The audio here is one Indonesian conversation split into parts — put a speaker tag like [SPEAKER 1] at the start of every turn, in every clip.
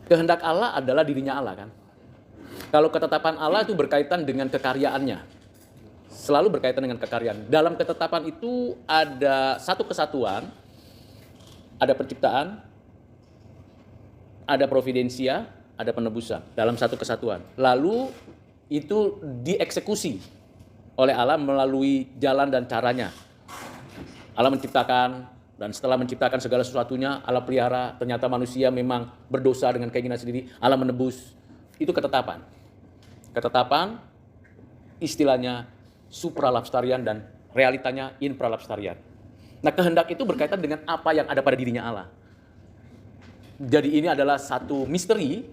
[SPEAKER 1] Kehendak Allah adalah dirinya Allah kan. Kalau ketetapan Allah itu berkaitan dengan kekaryaannya. Selalu berkaitan dengan kekaryaan. Dalam ketetapan itu ada satu kesatuan, ada penciptaan, ada providensia, ada penebusan dalam satu kesatuan. Lalu itu dieksekusi oleh Allah melalui jalan dan caranya. Allah menciptakan, dan setelah menciptakan segala sesuatunya, Allah pelihara. Ternyata manusia memang berdosa dengan keinginan sendiri. Allah menebus. Itu ketetapan. Ketetapan istilahnya supralapstarian dan realitanya infralapstarian. Nah, kehendak itu berkaitan dengan apa yang ada pada dirinya Allah. Jadi ini adalah satu misteri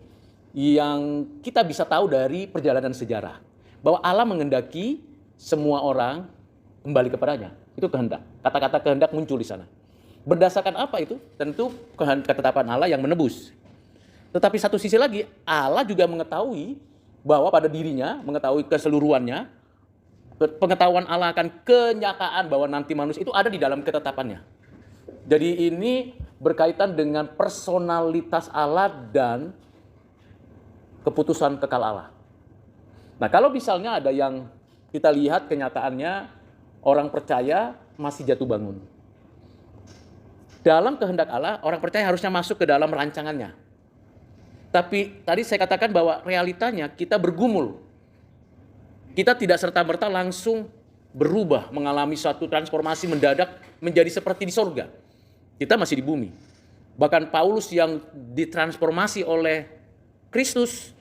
[SPEAKER 1] yang kita bisa tahu dari perjalanan sejarah. Bahwa Allah mengendaki semua orang kembali kepadanya. Itu kehendak. Kata-kata kehendak muncul di sana. Berdasarkan apa itu? Tentu ketetapan Allah yang menebus. Tetapi satu sisi lagi, Allah juga mengetahui bahwa pada dirinya, mengetahui keseluruhannya, pengetahuan Allah akan kenyataan bahwa nanti manusia itu ada di dalam ketetapannya. Jadi ini berkaitan dengan personalitas Allah dan keputusan kekal Allah. Nah, kalau misalnya ada yang kita lihat kenyataannya orang percaya masih jatuh bangun. Dalam kehendak Allah, orang percaya harusnya masuk ke dalam rancangannya. Tapi tadi saya katakan bahwa realitanya kita bergumul. Kita tidak serta-merta langsung berubah, mengalami suatu transformasi mendadak menjadi seperti di sorga. Kita masih di bumi. Bahkan Paulus yang ditransformasi oleh Kristus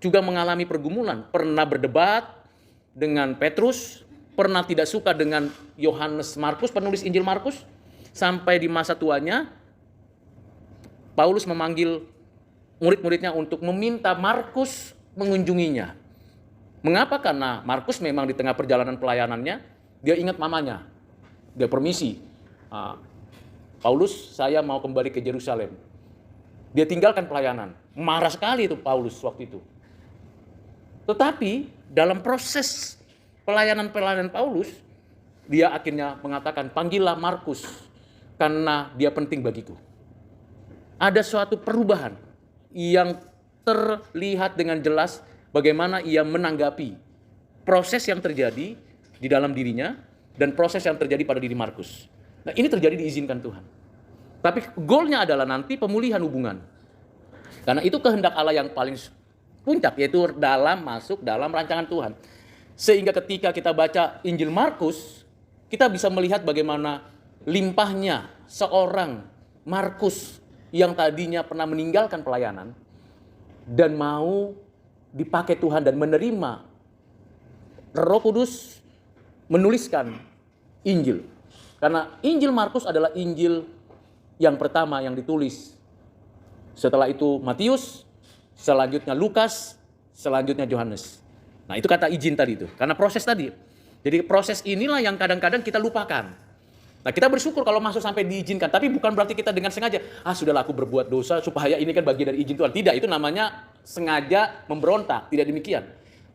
[SPEAKER 1] juga mengalami pergumulan. Pernah berdebat dengan Petrus, pernah tidak suka dengan Yohanes Markus, penulis Injil Markus. Sampai di masa tuanya, Paulus memanggil murid-muridnya untuk meminta Markus mengunjunginya. Mengapa? Karena Markus memang di tengah perjalanan pelayanannya, dia ingat mamanya. Dia permisi, Paulus, saya mau kembali ke Yerusalem. Dia tinggalkan pelayanan. Marah sekali itu Paulus waktu itu. Tetapi dalam proses pelayanan Paulus, dia akhirnya mengatakan, panggillah Markus karena dia penting bagiku. Ada suatu perubahan yang terlihat dengan jelas bagaimana ia menanggapi proses yang terjadi di dalam dirinya dan proses yang terjadi pada diri Markus. Nah, ini terjadi diizinkan Tuhan. Tapi goalnya adalah nanti pemulihan hubungan. Karena itu kehendak Allah yang paling puncak, yaitu masuk dalam rancangan Tuhan. Sehingga ketika kita baca Injil Markus, kita bisa melihat bagaimana limpahnya seorang Markus yang tadinya pernah meninggalkan pelayanan dan mau dipakai Tuhan dan menerima Roh Kudus menuliskan Injil. Karena Injil Markus adalah Injil yang pertama yang ditulis. Setelah itu Matius, selanjutnya Lukas, selanjutnya Yohanes. Nah, itu kata izin tadi itu. Karena proses tadi. Jadi proses inilah yang kadang-kadang kita lupakan. Nah, kita bersyukur kalau masuk sampai diizinkan. Tapi bukan berarti kita dengan sengaja, sudahlah aku berbuat dosa supaya ini kan bagian dari izin Tuhan. Tidak, itu namanya sengaja memberontak. Tidak demikian.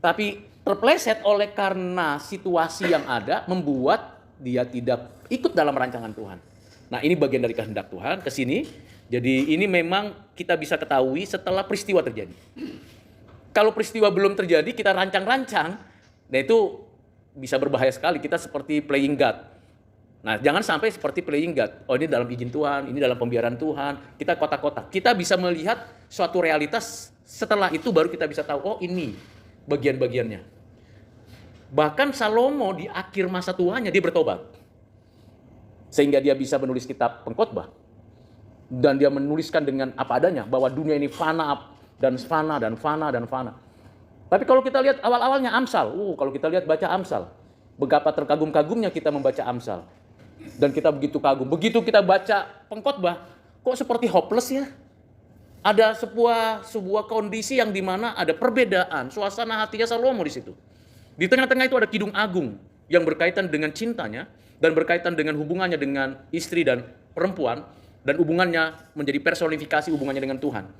[SPEAKER 1] Tapi terpleset oleh karena situasi yang ada membuat dia tidak ikut dalam rancangan Tuhan. Nah, ini bagian dari kehendak Tuhan ke sini. Jadi ini memang kita bisa ketahui setelah peristiwa terjadi. Kalau peristiwa belum terjadi, kita rancang-rancang, nah itu bisa berbahaya sekali. Kita seperti playing God. Nah, jangan sampai seperti playing God. Oh, ini dalam izin Tuhan, ini dalam pembiaran Tuhan. Kita kotak-kotak. Kita bisa melihat suatu realitas, setelah itu baru kita bisa tahu, oh ini bagian-bagiannya. Bahkan Salomo di akhir masa tuanya, dia bertobat. Sehingga dia bisa menulis kitab Pengkhotbah. Dan dia menuliskan dengan apa adanya, bahwa dunia ini fana dan fana dan fana dan fana. Tapi kalau kita lihat awal-awalnya Amsal, kalau kita lihat baca Amsal, betapa terkagum-kagumnya kita membaca Amsal. Dan kita begitu kagum. Begitu kita baca Pengkhotbah, kok seperti hopeless ya? Ada sebuah kondisi yang dimana ada perbedaan, suasana hatinya Salomo di situ. Di tengah-tengah itu ada Kidung Agung yang berkaitan dengan cintanya dan berkaitan dengan hubungannya dengan istri dan perempuan. Dan hubungannya menjadi personifikasi hubungannya dengan Tuhan.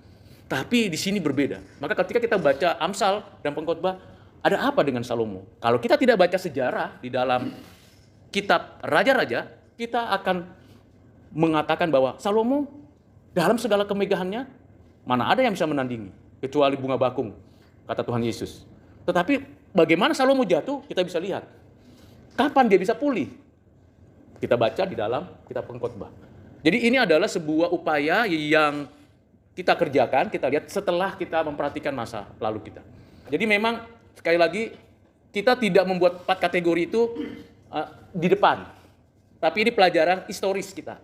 [SPEAKER 1] Tapi di sini berbeda. Maka ketika kita baca Amsal dan Pengkhotbah, ada apa dengan Salomo? Kalau kita tidak baca sejarah di dalam kitab Raja-Raja, kita akan mengatakan bahwa Salomo dalam segala kemegahannya, Mana ada yang bisa menandingi, kecuali bunga bakung, kata Tuhan Yesus. Tetapi bagaimana Salomo jatuh, kita bisa lihat. Kapan dia bisa pulih? Kita baca di dalam kitab Pengkhotbah. Jadi ini adalah sebuah upaya yang kita kerjakan, kita lihat setelah kita memperhatikan masa lalu kita. Jadi memang sekali lagi kita tidak membuat 4 kategori itu di depan. Tapi ini pelajaran historis kita.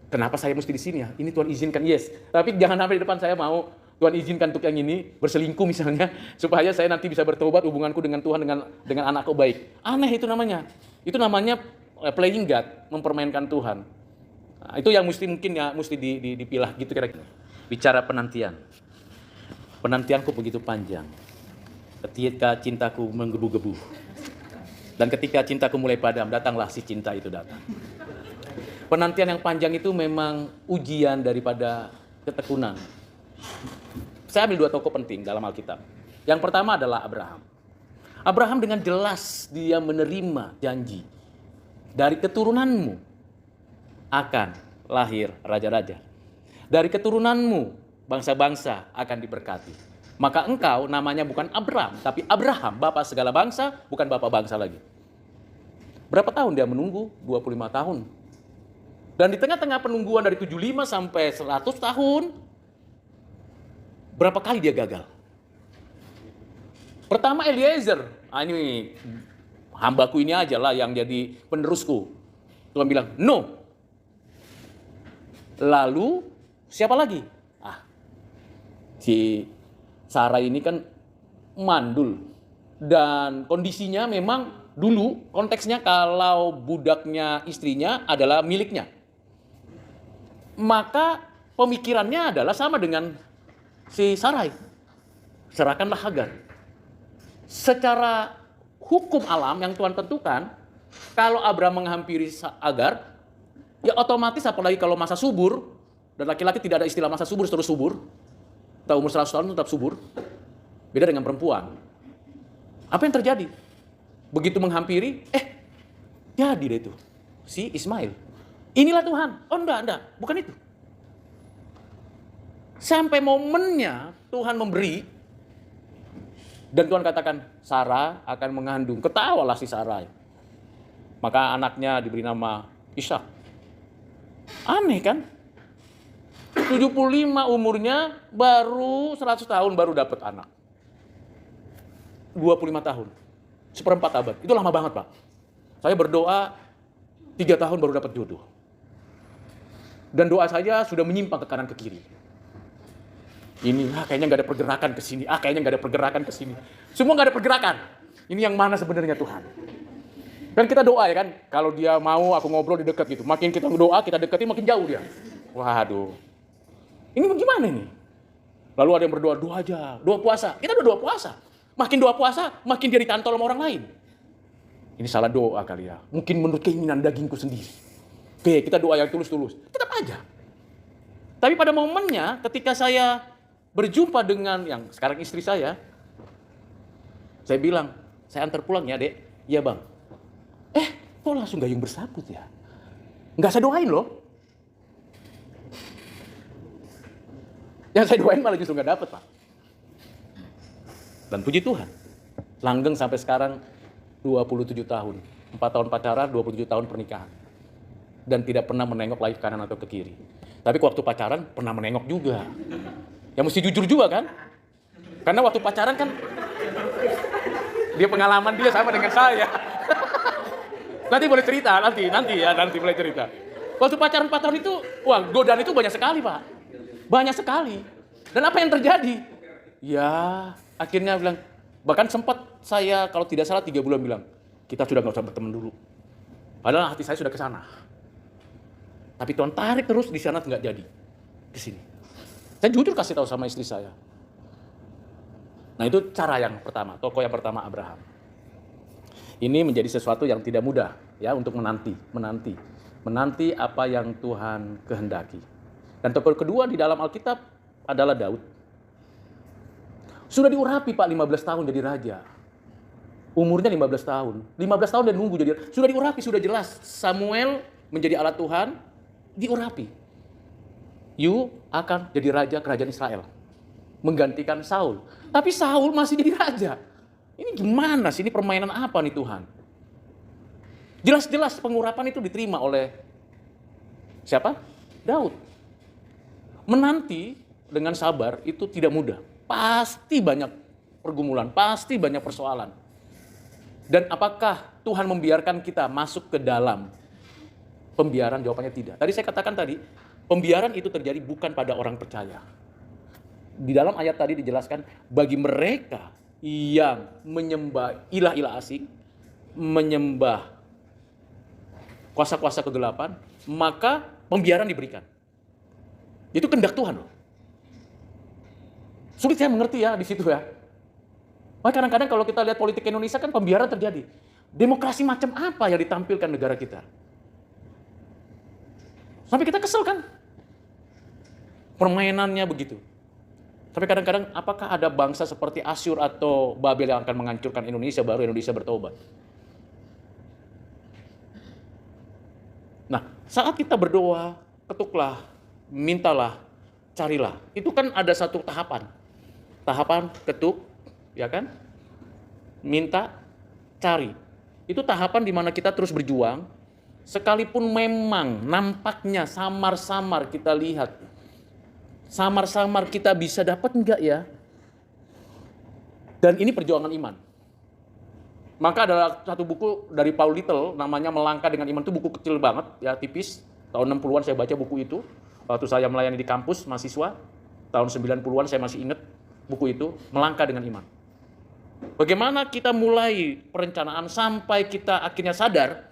[SPEAKER 1] Kenapa saya mesti di sini ya? Ini Tuhan izinkan, yes. Tapi jangan sampai di depan saya mau Tuhan izinkan untuk yang ini, berselingkuh misalnya, supaya saya nanti bisa bertobat, hubunganku dengan Tuhan, dengan anakku baik. Aneh itu namanya. Itu namanya playing God, mempermainkan Tuhan. Nah, itu yang mesti dipilah gitu kira-kira. Bicara penantian. Penantianku begitu panjang. Ketika cintaku menggebu-gebu. Dan ketika cintaku mulai padam, datanglah si cinta itu datang. Penantian yang panjang itu memang ujian daripada ketekunan. Saya ambil 2 tokoh penting dalam Alkitab. Yang pertama adalah Abraham. Abraham dengan jelas dia menerima janji. Dari keturunanmu akan lahir raja-raja. Dari keturunanmu bangsa-bangsa akan diberkati. Maka engkau namanya bukan Abraham, tapi Abraham, bapa segala bangsa, bukan bapa bangsa lagi. Berapa tahun dia menunggu? 25 tahun. Dan di tengah-tengah penungguan dari 75 sampai 100 tahun, berapa kali dia gagal? Pertama Eliezer, ini hambaku ini aja lah yang jadi penerusku. Tuhan bilang, no. Lalu, siapa lagi? Si Sarah ini kan mandul. Dan kondisinya memang dulu, konteksnya kalau budaknya istrinya adalah miliknya. Maka pemikirannya adalah sama dengan si Sarai. Serahkanlah Hagar. Secara hukum alam yang Tuhan tentukan, kalau Abraham menghampiri Hagar, ya otomatis apalagi kalau masa subur, dan laki-laki tidak ada istilah masa subur terus subur, atau umur 100 tahun tetap subur, beda dengan perempuan. Apa yang terjadi? Begitu menghampiri, jadi deh itu, si Ismail. Inilah Tuhan. Oh enggak, bukan itu. Sampai momennya Tuhan memberi, dan Tuhan katakan, Sarah akan mengandung. Ketawalah si Sarah. Maka anaknya diberi nama Ishak. Aneh kan? 75 umurnya, baru 100 tahun baru dapat anak. 25 tahun. 1/4 abad. Itu lama banget, Pak. Saya berdoa 3 tahun baru dapat jodoh. Dan doa saya sudah menyimpang ke kanan ke kiri. Ini kayaknya nggak ada pergerakan ke sini. Kayaknya nggak ada pergerakan ke sini. Semua nggak ada pergerakan. Ini yang mana sebenarnya Tuhan? Dan kita doa ya kan. Kalau dia mau aku ngobrol di dekat gitu. Makin kita doa, kita deketin makin jauh dia. Waduh. Ini gimana nih? Lalu ada yang berdoa, doa aja. Doa puasa. Kita udah doa puasa. Makin doa puasa, makin dia ditantol sama orang lain. Ini salah doa kali ya. Mungkin menurut keinginan dagingku sendiri. Oke, kita doa yang tulus-tulus. Tetap aja. Tapi pada momennya ketika saya berjumpa dengan yang sekarang istri saya bilang, saya antar pulang ya dek. Iya bang. Kok langsung gayung bersambut ya? Nggak saya doain loh. Yang saya doain malah justru nggak dapet pak. Dan puji Tuhan, langgeng sampai sekarang 27 tahun. 4 tahun pacaran, 27 tahun pernikahan. Dan tidak pernah menengok lagi ke kanan atau ke kiri. Tapi waktu pacaran pernah menengok juga. Ya mesti jujur juga kan? Karena waktu pacaran kan dia pengalaman dia sama dengan saya. Nanti boleh cerita, nanti boleh cerita. Waktu pacaran 4 tahun itu, godaan itu banyak sekali Pak. Banyak sekali. Dan apa yang terjadi? Ya, akhirnya bilang, bahkan sempat saya kalau tidak salah 3 bulan bilang, kita sudah nggak usah berteman dulu. Padahal hati saya sudah ke sana. Tapi Tuhan tarik terus di sana nggak jadi ke sini. Saya jujur kasih tahu sama istri saya. Nah itu cara yang pertama, tokoh yang pertama Abraham. Ini menjadi sesuatu yang tidak mudah ya untuk menanti apa yang Tuhan kehendaki. Dan tokoh kedua di dalam Alkitab adalah Daud. Sudah diurapi Pak 15 tahun jadi raja. Umurnya 15 tahun. 15 tahun dia nunggu jadi raja. Sudah diurapi, sudah jelas. Samuel menjadi alat Tuhan, diurapi. You akan jadi raja kerajaan Israel. menggantikan Saul. Tapi Saul masih jadi raja. Ini gimana sih? Ini permainan apa nih Tuhan? Jelas-jelas pengurapan itu diterima oleh siapa? Daud. Menanti dengan sabar itu tidak mudah. Pasti banyak pergumulan, pasti banyak persoalan. Dan apakah Tuhan membiarkan kita masuk ke dalam pembiaran? Jawabannya tidak. Tadi saya katakan tadi, pembiaran itu terjadi bukan pada orang percaya. Di dalam ayat tadi dijelaskan, bagi mereka yang menyembah ilah-ilah asing, menyembah kuasa-kuasa kegelapan, maka pembiaran diberikan. Itu kehendak Tuhan loh. Sulit saya mengerti ya di situ ya. Makanya kadang-kadang kalau kita lihat politik Indonesia kan pembiaran terjadi. Demokrasi macam apa yang ditampilkan negara kita? Sampai kita kesel kan? Permainannya begitu. Tapi kadang-kadang apakah ada bangsa seperti Asyur atau Babel yang akan menghancurkan Indonesia baru Indonesia bertobat? Nah, saat kita berdoa, ketuklah, mintalah, carilah. Itu kan ada satu tahapan. Tahapan ketuk, ya kan? Minta, cari. Itu tahapan di mana kita terus berjuang, sekalipun memang nampaknya samar-samar kita lihat. Samar-samar kita bisa dapat enggak ya? Dan ini perjuangan iman. Maka ada satu buku dari Paul Little, namanya Melangkah dengan Iman. Itu buku kecil banget, ya tipis. Tahun 60-an saya baca buku itu. Waktu saya melayani di kampus, mahasiswa. Tahun 90-an saya masih ingat buku itu, Melangkah dengan Iman. Bagaimana kita mulai perencanaan sampai kita akhirnya sadar,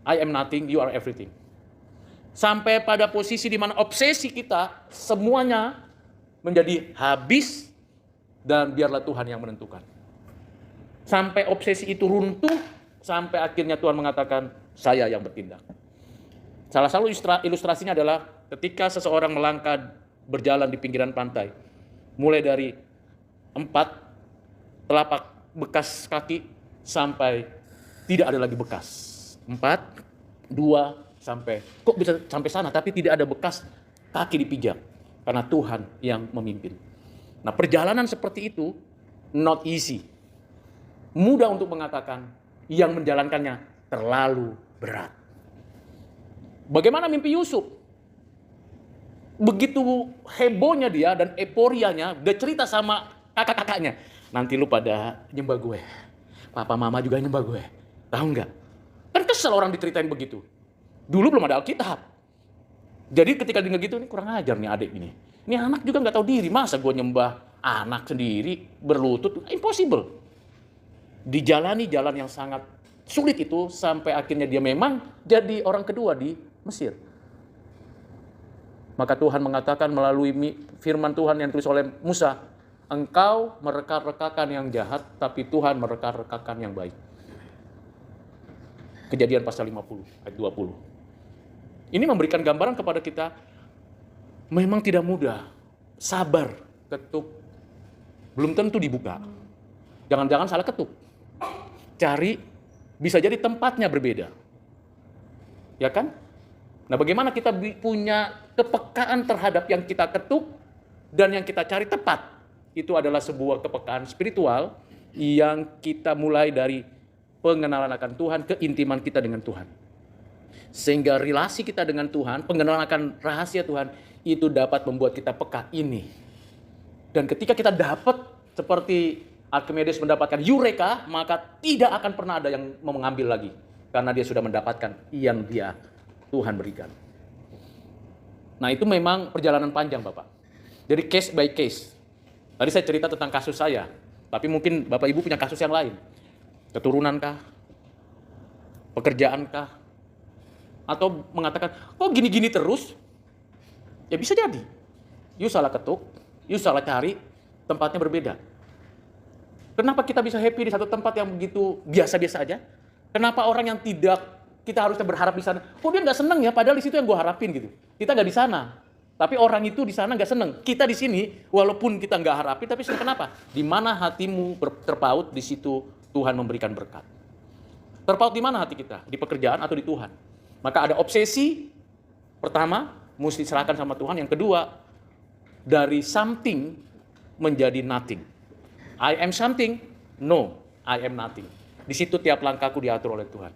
[SPEAKER 1] I am nothing, you are everything. Sampai pada posisi di mana obsesi kita semuanya menjadi habis dan biarlah Tuhan yang menentukan. Sampai obsesi itu runtuh, sampai akhirnya Tuhan mengatakan, saya yang bertindak. Salah satu ilustrasinya adalah ketika seseorang melangkah berjalan di pinggiran pantai, mulai dari 4 telapak bekas kaki sampai tidak ada lagi bekas. 4, 2, sampai, kok bisa sampai sana tapi tidak ada bekas kaki dipijak. Karena Tuhan yang memimpin. Nah, perjalanan seperti itu not easy. Mudah untuk mengatakan, yang menjalankannya terlalu berat. Bagaimana mimpi Yusuf? Begitu hebohnya dia dan euforianya, dia cerita sama kakak-kakaknya. Nanti lu pada nyembah gue. Papa mama juga nyembah gue. Tahu nggak? Kan kesel orang diceritain begitu. Dulu belum ada Alkitab. Jadi ketika dia gitu, ini kurang ajar nih adik ini. Ini anak juga nggak tahu diri. Masa gue nyembah anak sendiri berlutut? Impossible. Dijalani jalan yang sangat sulit itu sampai akhirnya dia memang jadi orang kedua di Mesir. Maka Tuhan mengatakan melalui firman Tuhan yang ditulis oleh Musa, engkau mereka-rekakan yang jahat, tapi Tuhan mereka-rekakan yang baik. Kejadian pasal 50 ayat 20. Ini memberikan gambaran kepada kita, memang tidak mudah, sabar, ketuk, belum tentu dibuka. Jangan-jangan salah ketuk. Cari, bisa jadi tempatnya berbeda. Ya kan? Nah, bagaimana kita punya kepekaan terhadap yang kita ketuk dan yang kita cari tepat. Itu adalah sebuah kepekaan spiritual yang kita mulai dari pengenalan akan Tuhan, keintiman kita dengan Tuhan. Sehingga relasi kita dengan Tuhan, pengenalan akan rahasia Tuhan, itu dapat membuat kita peka ini. Dan ketika kita dapat seperti Archimedes mendapatkan Eureka, maka tidak akan pernah ada yang mau mengambil lagi. Karena dia sudah mendapatkan yang dia Tuhan berikan. Nah, itu memang perjalanan panjang, Bapak. Jadi case by case. Tadi saya cerita tentang kasus saya. Tapi mungkin Bapak Ibu punya kasus yang lain. Keturunankah? Pekerjaankah? Atau mengatakan, kok gini-gini terus? Ya bisa jadi. You salah ketuk, you salah cari, tempatnya berbeda. Kenapa kita bisa happy di satu tempat yang begitu biasa-biasa aja? Kenapa orang yang tidak kita harusnya berharap di sana? Kok dia nggak seneng ya? Padahal di situ yang gue harapin gitu. Kita nggak di sana, tapi orang itu di sana nggak seneng. Kita di sini, walaupun kita nggak harapin, tapi seneng. Kenapa? Di mana hatimu terpaut, di situ Tuhan memberikan berkat. Terpaut di mana hati kita? Di pekerjaan atau di Tuhan? Maka ada obsesi. Pertama, mesti serahkan sama Tuhan. Yang kedua, dari something menjadi nothing. I am something, no, I am nothing. Di situ tiap langkahku diatur oleh Tuhan.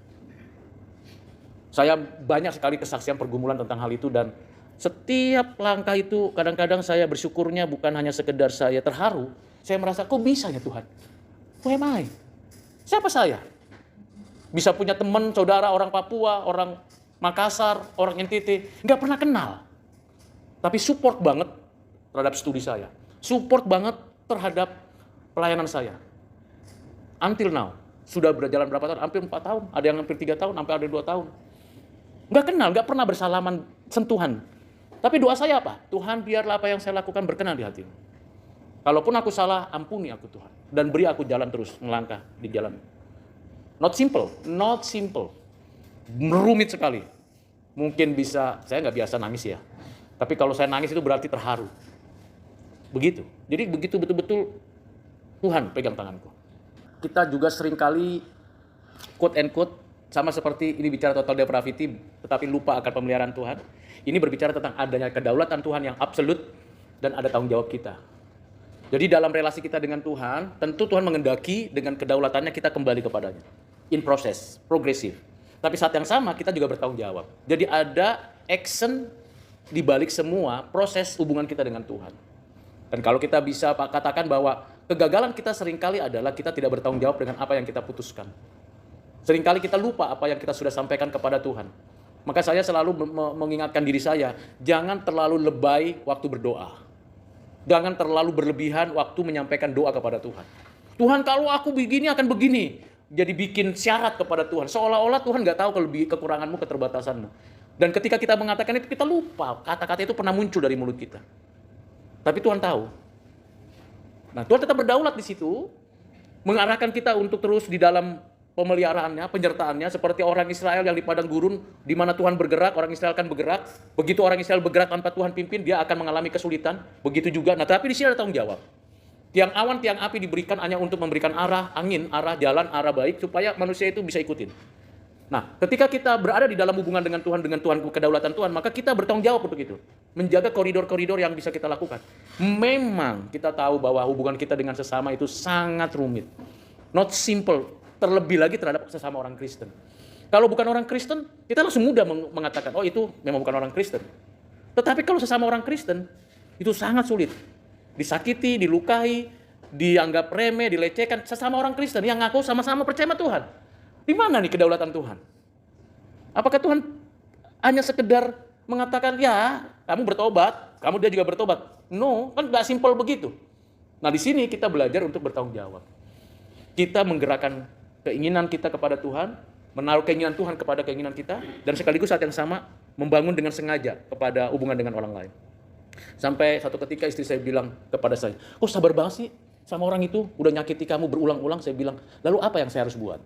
[SPEAKER 1] Saya banyak sekali kesaksian pergumulan tentang hal itu, dan setiap langkah itu kadang-kadang saya bersyukurnya bukan hanya sekedar saya terharu, saya merasa kok bisa ya Tuhan? Who am I? Siapa saya? Bisa punya teman, saudara, orang Papua, orang Makassar, orang NTT, nggak pernah kenal. Tapi support banget terhadap studi saya. Support banget terhadap pelayanan saya. Until now. Sudah berjalan berapa tahun? Hampir 4 tahun. Ada yang hampir 3 tahun, sampai ada 2 tahun. Nggak kenal, nggak pernah bersalaman sentuhan. Tapi doa saya apa? Tuhan, biarlah apa yang saya lakukan berkenan di hati-Mu. Kalaupun aku salah, ampuni aku Tuhan. Dan beri aku jalan terus, melangkah di jalan. Not simple, not simple. Rumit sekali. Mungkin bisa, saya nggak biasa nangis ya. Tapi kalau saya nangis itu berarti terharu. Begitu. Jadi begitu betul-betul Tuhan pegang tanganku. Kita juga seringkali quote and quote, sama seperti ini bicara total depravity, tetapi lupa akan pemeliharaan Tuhan. Ini berbicara tentang adanya kedaulatan Tuhan yang absolut dan ada tanggung jawab kita. Jadi dalam relasi kita dengan Tuhan, tentu Tuhan mengendaki dengan kedaulatannya kita kembali kepadanya. In proses, progresif. Tapi saat yang sama kita juga bertanggung jawab. Jadi ada action di balik semua proses hubungan kita dengan Tuhan. Dan kalau kita bisa katakan bahwa kegagalan kita seringkali adalah kita tidak bertanggung jawab dengan apa yang kita putuskan. Seringkali kita lupa apa yang kita sudah sampaikan kepada Tuhan. Maka saya selalu mengingatkan diri saya, jangan terlalu lebay waktu berdoa. Jangan terlalu berlebihan waktu menyampaikan doa kepada Tuhan. Tuhan, kalau aku begini akan begini. Jadi bikin syarat kepada Tuhan. Seolah-olah Tuhan nggak tahu kekuranganmu, keterbatasanmu. Dan ketika kita mengatakan itu, kita lupa. Kata-kata itu pernah muncul dari mulut kita. Tapi Tuhan tahu. Nah, Tuhan tetap berdaulat di situ. Mengarahkan kita untuk terus di dalam pemeliharaannya, penyertaannya. Seperti orang Israel yang di padang gurun. Di mana Tuhan bergerak, orang Israel akan bergerak. Begitu orang Israel bergerak tanpa Tuhan pimpin, dia akan mengalami kesulitan. Begitu juga. Nah, tapi di sini ada tanggung jawab. Tiang awan, tiang api diberikan hanya untuk memberikan arah angin, arah jalan, arah baik, supaya manusia itu bisa ikutin. Nah, ketika kita berada di dalam hubungan dengan Tuhan kedaulatan Tuhan, maka kita bertanggung jawab untuk itu. Menjaga koridor-koridor yang bisa kita lakukan. Memang kita tahu bahwa hubungan kita dengan sesama itu sangat rumit. Not simple, terlebih lagi terhadap sesama orang Kristen. Kalau bukan orang Kristen, kita langsung mudah mengatakan, oh itu memang bukan orang Kristen. Tetapi kalau sesama orang Kristen, itu sangat sulit. Disakiti, dilukai, dianggap remeh, dilecehkan sesama orang Kristen yang ngaku sama-sama percaya sama Tuhan. Di mana nih kedaulatan Tuhan? Apakah Tuhan hanya sekedar mengatakan, ya kamu bertobat, kamu dia juga bertobat? No, kan gak simpel begitu. Nah di sini kita belajar untuk bertanggung jawab. Kita menggerakkan keinginan kita kepada Tuhan, menaruh keinginan Tuhan kepada keinginan kita, dan sekaligus saat yang sama membangun dengan sengaja kepada hubungan dengan orang lain. Sampai satu ketika istri saya bilang kepada saya, kok sabar banget sih sama orang itu, udah nyakiti kamu berulang-ulang. Saya bilang, lalu apa yang saya harus buat?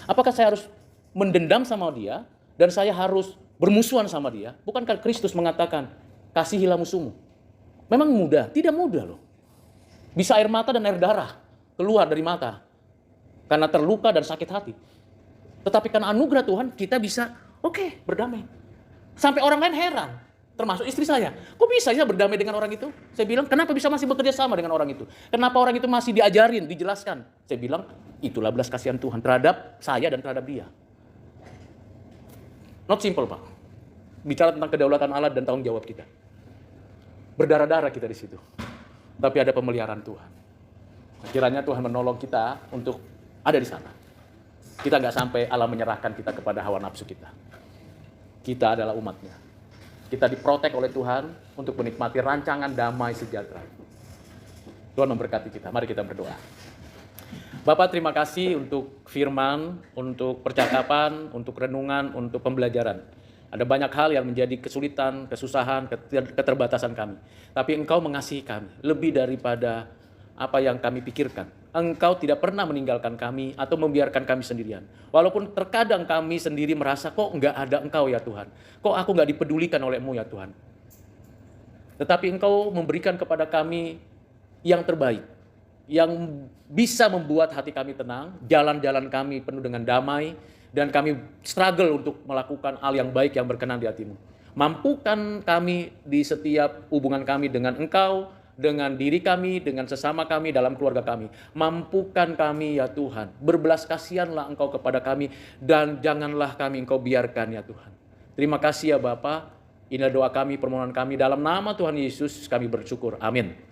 [SPEAKER 1] Apakah saya harus mendendam sama dia, dan saya harus bermusuhan sama dia? Bukankah Kristus mengatakan, kasihilah musuhmu? Memang mudah? Tidak mudah loh. Bisa air mata dan air darah keluar dari mata, karena terluka dan sakit hati. Tetapi karena anugerah Tuhan, kita bisa, oke, berdamai. Sampai orang lain heran. Termasuk istri saya. Kok bisa ya berdamai dengan orang itu? Saya bilang, kenapa bisa masih bekerja sama dengan orang itu? Kenapa orang itu masih diajarin, dijelaskan? Saya bilang, itulah belas kasihan Tuhan terhadap saya dan terhadap dia. Not simple, Pak. Bicara tentang kedaulatan Allah dan tanggung jawab kita. Berdarah-darah kita di situ. Tapi ada pemeliharaan Tuhan. Kiranya Tuhan menolong kita untuk ada di sana. Kita nggak sampai Allah menyerahkan kita kepada hawa nafsu kita. Kita adalah umatnya. Kita diprotek oleh Tuhan untuk menikmati rancangan damai sejahtera. Tuhan memberkati kita. Mari kita berdoa. Bapak, terima kasih untuk firman, untuk percakapan, untuk renungan, untuk pembelajaran. Ada banyak hal yang menjadi kesulitan, kesusahan, keterbatasan kami. Tapi Engkau mengasihi kami lebih daripada apa yang kami pikirkan. Engkau tidak pernah meninggalkan kami atau membiarkan kami sendirian. Walaupun terkadang kami sendiri merasa, kok enggak ada Engkau ya Tuhan. Kok aku enggak dipedulikan oleh-Mu ya Tuhan. Tetapi Engkau memberikan kepada kami yang terbaik. Yang bisa membuat hati kami tenang, jalan-jalan kami penuh dengan damai, dan kami struggle untuk melakukan hal yang baik yang berkenan di hati-Mu. Mampukan kami di setiap hubungan kami dengan Engkau, dengan diri kami, dengan sesama kami, dalam keluarga kami. Mampukan kami ya Tuhan. Berbelas kasihanlah Engkau kepada kami dan janganlah kami Engkau biarkan ya Tuhan. Terima kasih ya Bapa. Inilah doa kami, permohonan kami. Dalam nama Tuhan Yesus kami bersyukur. Amin.